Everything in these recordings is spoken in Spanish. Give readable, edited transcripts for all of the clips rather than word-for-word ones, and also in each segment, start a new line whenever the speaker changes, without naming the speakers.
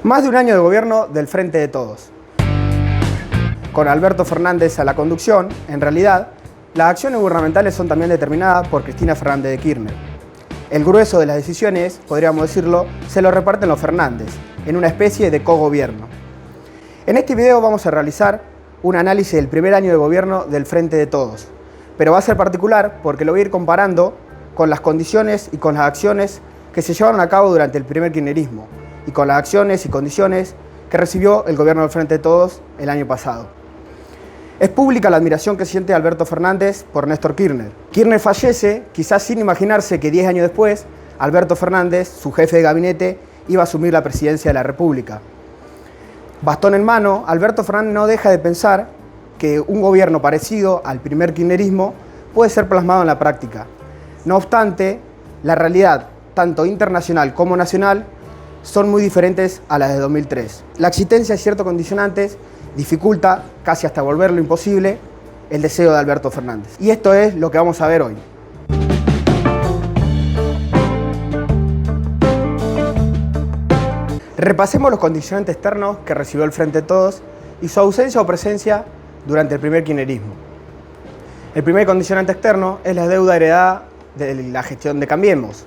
Más de un año de gobierno del Frente de Todos. Con Alberto Fernández a la conducción, en realidad, las acciones gubernamentales son también determinadas por Cristina Fernández de Kirchner. El grueso de las decisiones, podríamos decirlo, se lo reparten los Fernández, en una especie de cogobierno. En este video vamos a realizar un análisis del primer año de gobierno del Frente de Todos, pero va a ser particular porque lo voy a ir comparando con las condiciones y con las acciones que se llevaron a cabo durante el primer kirchnerismo y con las acciones y condiciones que recibió el gobierno del Frente de Todos el año pasado. Es pública la admiración que siente Alberto Fernández por Néstor Kirchner. Kirchner fallece, quizás sin imaginarse que 10 años después, Alberto Fernández, su jefe de gabinete, iba a asumir la presidencia de la República. Bastón en mano, Alberto Fernández no deja de pensar que un gobierno parecido al primer kirchnerismo puede ser plasmado en la práctica. No obstante, la realidad, tanto internacional como nacional, son muy diferentes a las de 2003. La existencia de ciertos condicionantes dificulta, casi hasta volverlo imposible, el deseo de Alberto Fernández. Y esto es lo que vamos a ver hoy. Repasemos los condicionantes externos que recibió el Frente de Todos y su ausencia o presencia durante el primer kirchnerismo. El primer condicionante externo es la deuda heredada de la gestión de Cambiemos.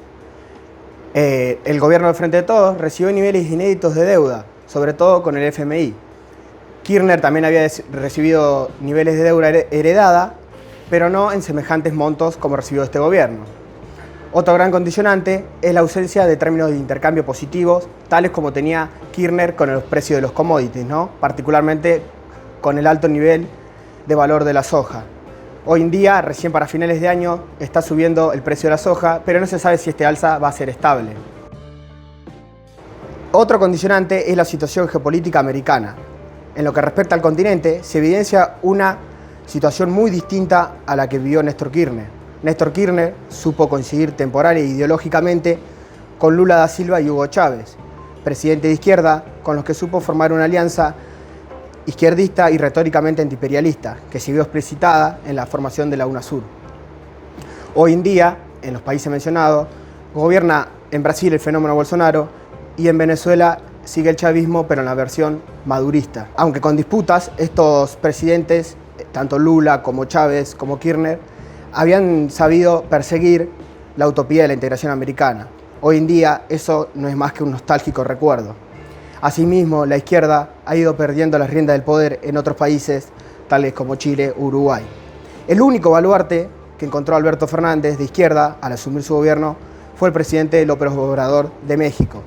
El gobierno del Frente de Todos recibió niveles inéditos de deuda, sobre todo con el FMI. Kirchner también había recibido niveles de deuda heredada, pero no en semejantes montos como recibió este gobierno. Otro gran condicionante es la ausencia de términos de intercambio positivos, tales como tenía Kirchner con los precios de los commodities, particularmente con el alto nivel de valor de la soja. Hoy en día, recién para finales de año, está subiendo el precio de la soja, pero no se sabe si este alza va a ser estable. Otro condicionante es la situación geopolítica americana. En lo que respecta al continente, se evidencia una situación muy distinta a la que vivió Néstor Kirchner. Néstor Kirchner supo coincidir temporal e ideológicamente con Lula da Silva y Hugo Chávez, presidente de izquierda con los que supo formar una alianza izquierdista y retóricamente antiimperialista, que se vio explicitada en la formación de la UNASUR. Hoy en día, en los países mencionados, gobierna en Brasil el fenómeno Bolsonaro y en Venezuela sigue el chavismo, pero en la versión madurista. Aunque con disputas, estos presidentes, tanto Lula como Chávez como Kirchner, habían sabido perseguir la utopía de la integración americana. Hoy en día eso no es más que un nostálgico recuerdo. Asimismo, la izquierda ha ido perdiendo las riendas del poder en otros países, tales como Chile, Uruguay. El único baluarte que encontró Alberto Fernández de izquierda al asumir su gobierno fue el presidente López Obrador de México.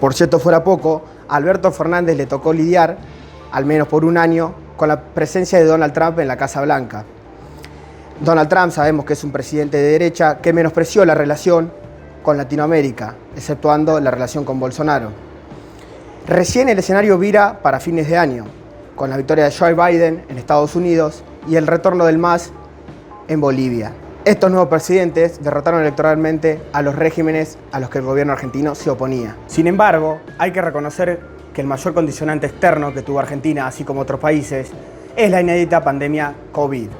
Por cierto fuera poco, a Alberto Fernández le tocó lidiar, al menos por un año, con la presencia de Donald Trump en la Casa Blanca. Donald Trump sabemos que es un presidente de derecha que menospreció la relación con Latinoamérica, exceptuando la relación con Bolsonaro. Recién el escenario vira para fines de año, con la victoria de Joe Biden en Estados Unidos y el retorno del MAS en Bolivia. Estos nuevos presidentes derrotaron electoralmente a los regímenes a los que el gobierno argentino se oponía. Sin embargo, hay que reconocer que el mayor condicionante externo que tuvo Argentina, así como otros países, es la inédita pandemia COVID.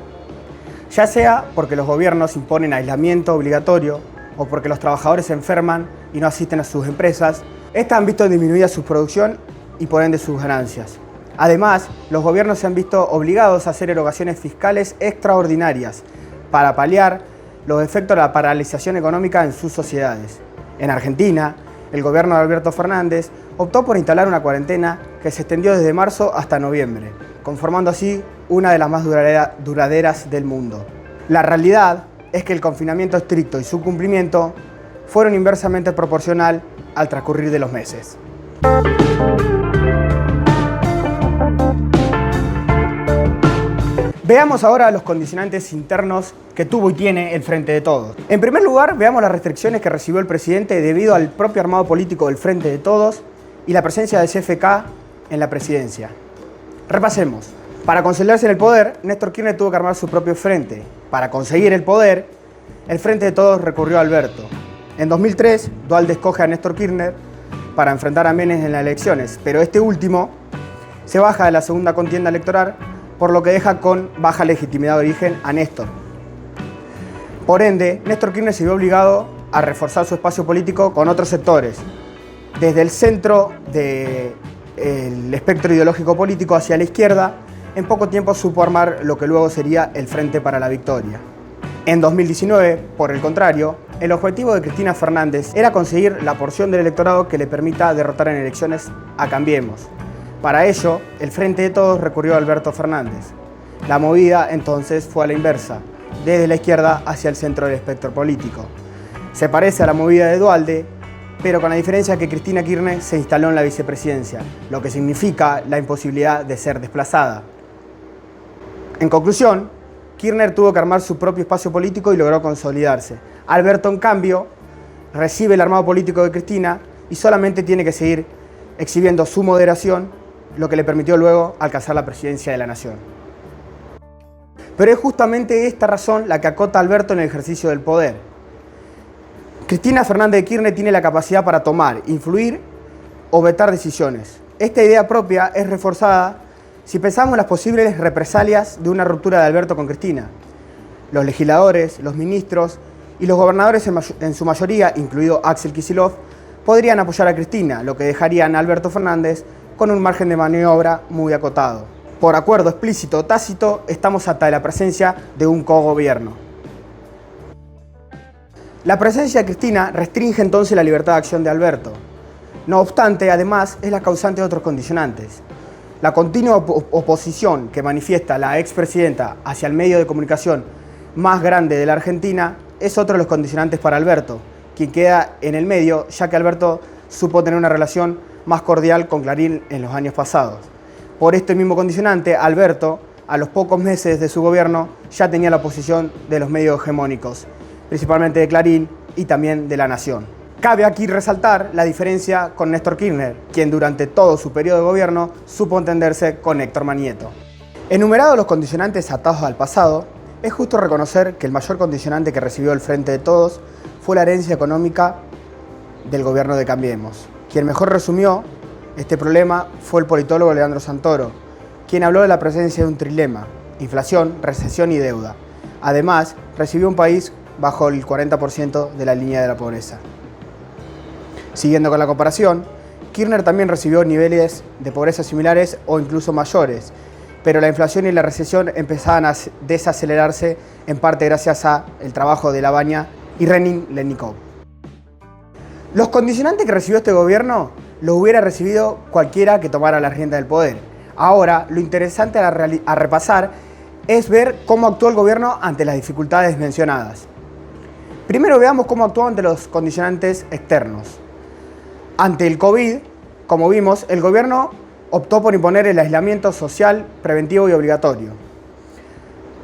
Ya sea porque los gobiernos imponen aislamiento obligatorio o porque los trabajadores se enferman y no asisten a sus empresas, estas han visto disminuida su producción y por ende sus ganancias. Además, los gobiernos se han visto obligados a hacer erogaciones fiscales extraordinarias para paliar los efectos de la paralización económica en sus sociedades. En Argentina, el gobierno de Alberto Fernández optó por instalar una cuarentena que se extendió desde marzo hasta noviembre, conformando así una de las más duraderas del mundo. La realidad es que el confinamiento estricto y su cumplimiento fueron inversamente proporcional al transcurrir de los meses. Veamos ahora los condicionantes internos que tuvo y tiene el Frente de Todos. En primer lugar, veamos las restricciones que recibió el presidente debido al propio armado político del Frente de Todos y la presencia del CFK en la presidencia. Repasemos. Para consolidarse en el poder, Néstor Kirchner tuvo que armar su propio frente. Para conseguir el poder, el Frente de Todos recurrió a Alberto. En 2003, Duhalde escoge a Néstor Kirchner para enfrentar a Menem en las elecciones, pero este último se baja de la segunda contienda electoral, por lo que deja con baja legitimidad de origen a Néstor. Por ende, Néstor Kirchner se vio obligado a reforzar su espacio político con otros sectores, desde el centro del espectro ideológico político hacia la izquierda, en poco tiempo supo armar lo que luego sería el Frente para la Victoria. En 2019, por el contrario, el objetivo de Cristina Fernández era conseguir la porción del electorado que le permita derrotar en elecciones a Cambiemos. Para ello, el Frente de Todos recurrió a Alberto Fernández. La movida entonces fue a la inversa, desde la izquierda hacia el centro del espectro político. Se parece a la movida de Duhalde, pero con la diferencia que Cristina Kirchner se instaló en la vicepresidencia, lo que significa la imposibilidad de ser desplazada. En conclusión, Kirchner tuvo que armar su propio espacio político y logró consolidarse. Alberto, en cambio, recibe el armado político de Cristina y solamente tiene que seguir exhibiendo su moderación, lo que le permitió luego alcanzar la presidencia de la nación. Pero es justamente esta razón la que acota a Alberto en el ejercicio del poder. Cristina Fernández de Kirchner tiene la capacidad para tomar, influir o vetar decisiones. Esta idea propia es reforzada si pensamos en las posibles represalias de una ruptura de Alberto con Cristina. Los legisladores, los ministros y los gobernadores en su mayoría, incluido Axel Kicillof, podrían apoyar a Cristina, lo que dejarían a Alberto Fernández con un margen de maniobra muy acotado. Por acuerdo explícito o tácito, estamos ante la presencia de un cogobierno. La presencia de Cristina restringe entonces la libertad de acción de Alberto. No obstante, además, es la causante de otros condicionantes. La continua oposición que manifiesta la expresidenta hacia el medio de comunicación más grande de la Argentina es otro de los condicionantes para Alberto, quien queda en el medio, ya que Alberto supo tener una relación más cordial con Clarín en los años pasados. Por este mismo condicionante, Alberto, a los pocos meses de su gobierno, ya tenía la oposición de los medios hegemónicos, principalmente de Clarín y también de La Nación. Cabe aquí resaltar la diferencia con Néstor Kirchner, quien durante todo su periodo de gobierno supo entenderse con Héctor Manieto. Enumerados los condicionantes atados al pasado, es justo reconocer que el mayor condicionante que recibió el Frente de Todos fue la herencia económica del gobierno de Cambiemos. Quien mejor resumió este problema fue el politólogo Leandro Santoro, quien habló de la presencia de un trilema: inflación, recesión y deuda. Además, recibió un país bajo el 40% de la línea de la pobreza. Siguiendo con la comparación, Kirchner también recibió niveles de pobreza similares o incluso mayores, pero la inflación y la recesión empezaban a desacelerarse en parte gracias al trabajo de Labaña y Lenin-Lenikov. Los condicionantes que recibió este gobierno los hubiera recibido cualquiera que tomara la rienda del poder. Ahora, lo interesante a repasar es ver cómo actuó el gobierno ante las dificultades mencionadas. Primero veamos cómo actuó ante los condicionantes externos. Ante el COVID, como vimos, el gobierno optó por imponer el aislamiento social, preventivo y obligatorio.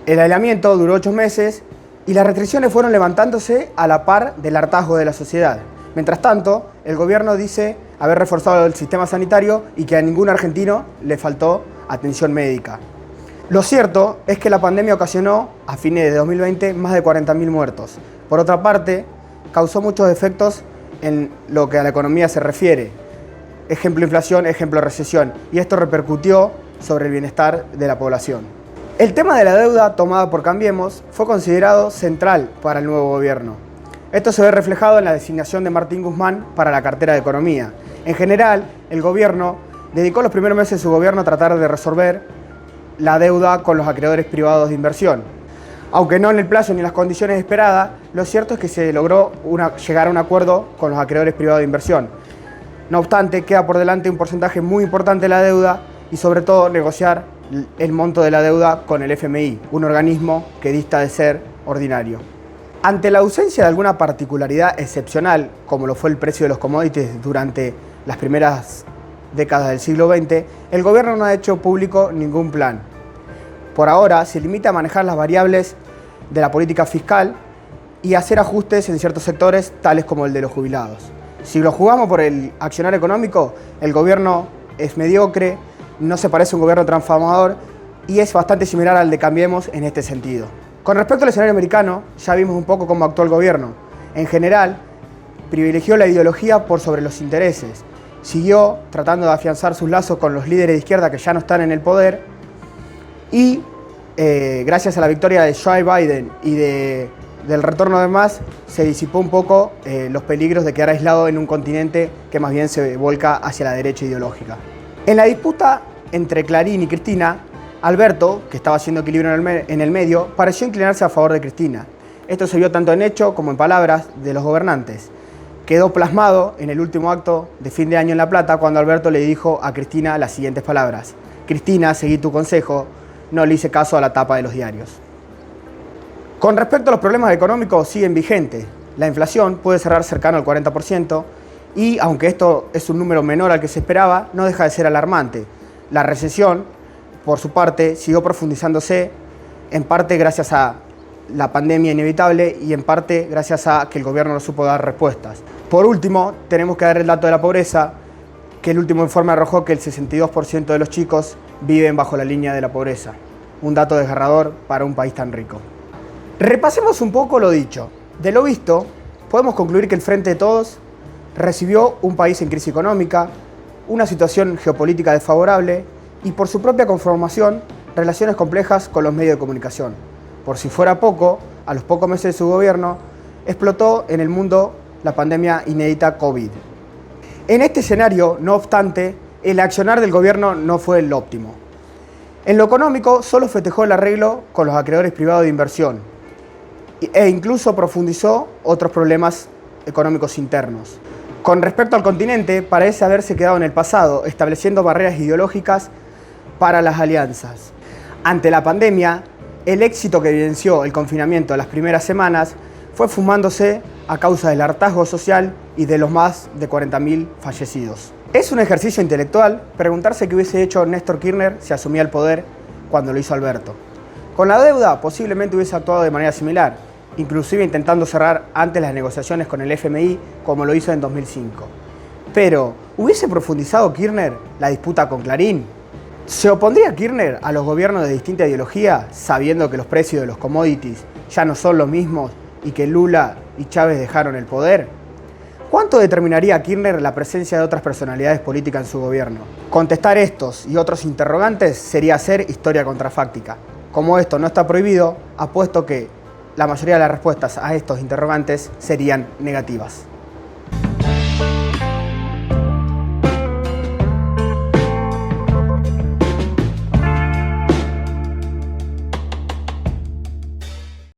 El aislamiento duró 8 meses y las restricciones fueron levantándose a la par del hartazgo de la sociedad. Mientras tanto, el gobierno dice haber reforzado el sistema sanitario y que a ningún argentino le faltó atención médica. Lo cierto es que la pandemia ocasionó, a fines de 2020, más de 40.000 muertos. Por otra parte, causó muchos efectos en lo que a la economía se refiere. Ejemplo inflación, ejemplo recesión. Y esto repercutió sobre el bienestar de la población. El tema de la deuda tomada por Cambiemos fue considerado central para el nuevo gobierno. Esto se ve reflejado en la designación de Martín Guzmán para la cartera de Economía. En general, el gobierno dedicó los primeros meses de su gobierno a tratar de resolver la deuda con los acreedores privados de inversión. Aunque no en el plazo ni en las condiciones esperadas, lo cierto es que se logró llegar a un acuerdo con los acreedores privados de inversión. No obstante, queda por delante un porcentaje muy importante de la deuda y sobre todo negociar el monto de la deuda con el FMI, un organismo que dista de ser ordinario. Ante la ausencia de alguna particularidad excepcional, como lo fue el precio de los commodities durante las primeras décadas del siglo XX, el gobierno no ha hecho público ningún plan. Por ahora se limita a manejar las variables de la política fiscal y hacer ajustes en ciertos sectores, tales como el de los jubilados. Si lo jugamos por el accionar económico, el gobierno es mediocre, no se parece a un gobierno transformador y es bastante similar al de Cambiemos en este sentido. Con respecto al escenario americano, ya vimos un poco cómo actuó el gobierno. En general, privilegió la ideología por sobre los intereses. Siguió tratando de afianzar sus lazos con los líderes de izquierda que ya no están en el poder y gracias a la victoria de Joe Biden y de del retorno de más se disipó un poco los peligros de quedar aislado en un continente que más bien se volca hacia la derecha ideológica. En la disputa entre Clarín y Cristina, Alberto, que estaba haciendo equilibrio en el medio, pareció inclinarse a favor de Cristina. Esto se vio tanto en hecho como en palabras de los gobernantes. Quedó plasmado en el último acto de fin de año en La Plata cuando Alberto le dijo a Cristina las siguientes palabras: Cristina, seguí tu consejo, no le hice caso a la tapa de los diarios. Con respecto a los problemas económicos, siguen vigentes. La inflación puede cerrar cercano al 40% y, aunque esto es un número menor al que se esperaba, no deja de ser alarmante. La recesión, por su parte, siguió profundizándose, en parte gracias a la pandemia inevitable y en parte gracias a que el gobierno no supo dar respuestas. Por último, tenemos que dar el dato de la pobreza, que el último informe arrojó que el 62% de los chicos viven bajo la línea de la pobreza. Un dato desgarrador para un país tan rico. Repasemos un poco lo dicho. De lo visto, podemos concluir que el Frente de Todos recibió un país en crisis económica, una situación geopolítica desfavorable y, por su propia conformación, relaciones complejas con los medios de comunicación. Por si fuera poco, a los pocos meses de su gobierno, explotó en el mundo la pandemia inédita COVID. En este escenario, no obstante, el accionar del gobierno no fue el óptimo. En lo económico, solo festejó el arreglo con los acreedores privados de inversión e incluso profundizó otros problemas económicos internos. Con respecto al continente, parece haberse quedado en el pasado, estableciendo barreras ideológicas para las alianzas. Ante la pandemia, el éxito que evidenció el confinamiento de las primeras semanas fue fumándose a causa del hartazgo social y de los más de 40.000 fallecidos. Es un ejercicio intelectual preguntarse qué hubiese hecho Néstor Kirchner si asumía el poder cuando lo hizo Alberto. Con la deuda posiblemente hubiese actuado de manera similar, inclusive intentando cerrar antes las negociaciones con el FMI como lo hizo en 2005. Pero, ¿hubiese profundizado Kirchner la disputa con Clarín? ¿Se opondría Kirchner a los gobiernos de distinta ideología, sabiendo que los precios de los commodities ya no son los mismos y que Lula y Chávez dejaron el poder? ¿Cuánto determinaría Kirchner la presencia de otras personalidades políticas en su gobierno? Contestar estos y otros interrogantes sería hacer historia contrafáctica. Como esto no está prohibido, apuesto que la mayoría de las respuestas a estos interrogantes serían negativas.